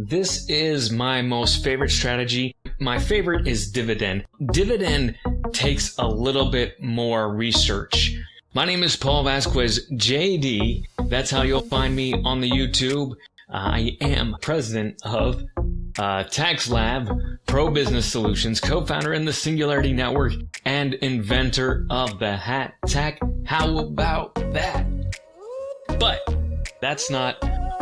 This is my most favorite strategy. My favorite is dividend. Dividend takes a little bit more research. My name is Paul Vasquez, JD. That's how you'll find me on the YouTube. I am president of Tax Lab, Pro Business Solutions, co-founder in the Singularity Network, and inventor of the Hat Tack. How about that? But that's not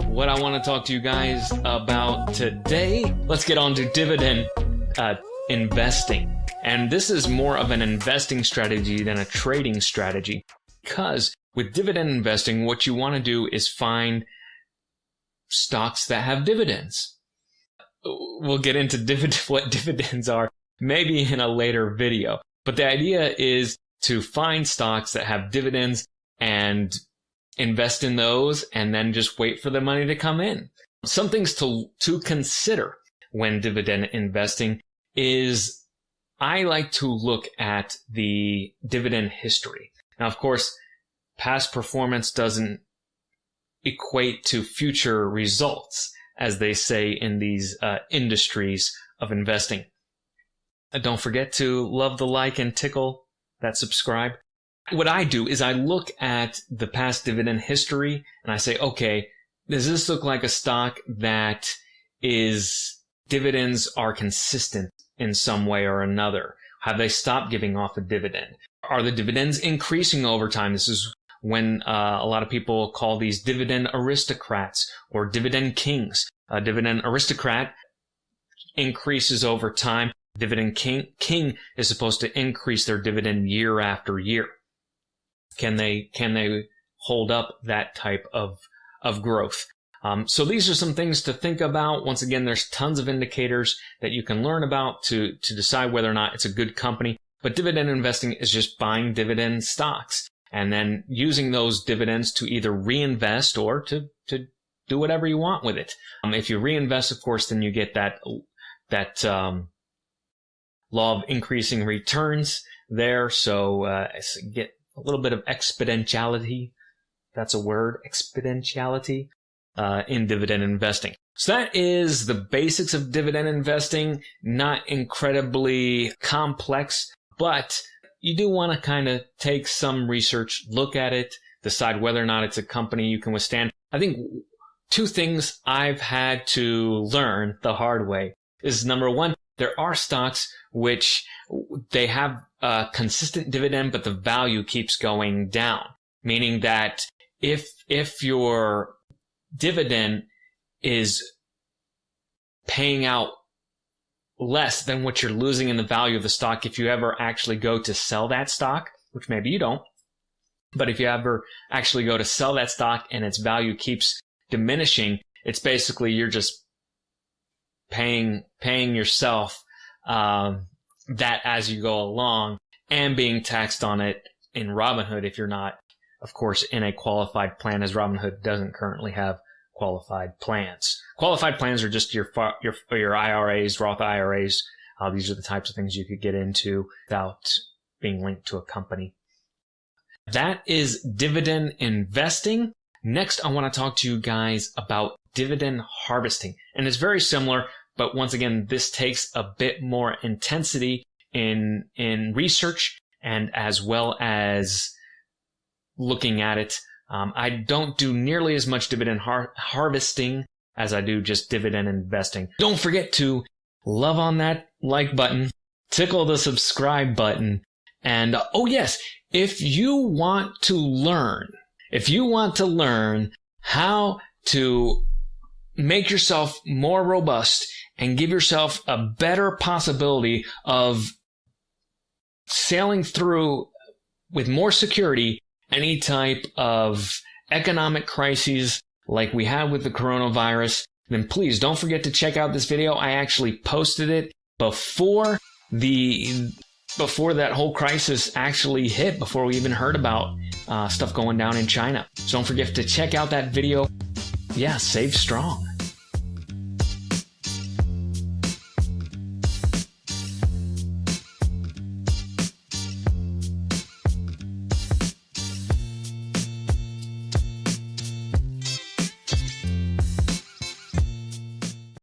what I want to talk to you guys about today. Let's get on to dividend investing. And this is more of an investing strategy than a trading strategy, because with dividend investing, what you want to do is find stocks that have dividends. We'll get into what dividends are maybe in a later video. But the idea is to find stocks that have dividends and invest in those and then just wait for the money to come in. Some things to consider when dividend investing is I like to look at the dividend history. Now, of course, past performance doesn't equate to future results, as they say in these industries of investing. Don't forget to love the like and tickle that subscribe. What I do is I look at the past dividend history and I say, okay, does this look like a stock that dividends are consistent in some way or another? Have they stopped giving off a dividend? Are the dividends increasing over time? This is when a lot of people call these dividend aristocrats or dividend kings. A dividend aristocrat increases over time. Dividend king is supposed to increase their dividend year after year. Can they hold up that type of growth? So these are some things to think about. Once again, there's tons of indicators that you can learn about to decide whether or not it's a good company. But dividend investing is just buying dividend stocks and then using those dividends to either reinvest or to do whatever you want with it. If you reinvest, of course, then you get that law of increasing returns there. So get a little bit of exponentiality. That's a word, exponentiality, in dividend investing. So that is the basics of dividend investing. Not incredibly complex, but you do want to kind of take some research, look at it, decide whether or not it's a company you can withstand. I think two things I've had to learn the hard way is, number one, there are stocks which they have a consistent dividend, but the value keeps going down. Meaning that if your dividend is paying out less than what you're losing in the value of the stock, if you ever actually go to sell that stock, which maybe you don't, but if you ever actually go to sell that stock and its value keeps diminishing, it's basically you're just paying yourself that as you go along and being taxed on it in Robinhood if you're not, of course, in a qualified plan, as Robinhood doesn't currently have qualified plans. Qualified plans are just your IRAs, Roth IRAs. These are the types of things you could get into without being linked to a company. That is dividend investing. Next, I want to talk to you guys about dividend harvesting. And it's very similar, but once again, this takes a bit more intensity in research and as well as looking at it. I don't do nearly as much dividend harvesting as I do just dividend investing. Don't forget to love on that like button, tickle the subscribe button, and oh yes, if you want to learn how to make yourself more robust and give yourself a better possibility of sailing through with more security any type of economic crises like we had with the coronavirus, then please don't forget to check out this video. I actually posted it before that whole crisis actually hit, before we even heard about stuff going down in China. So don't forget to check out that video. Yeah, save strong.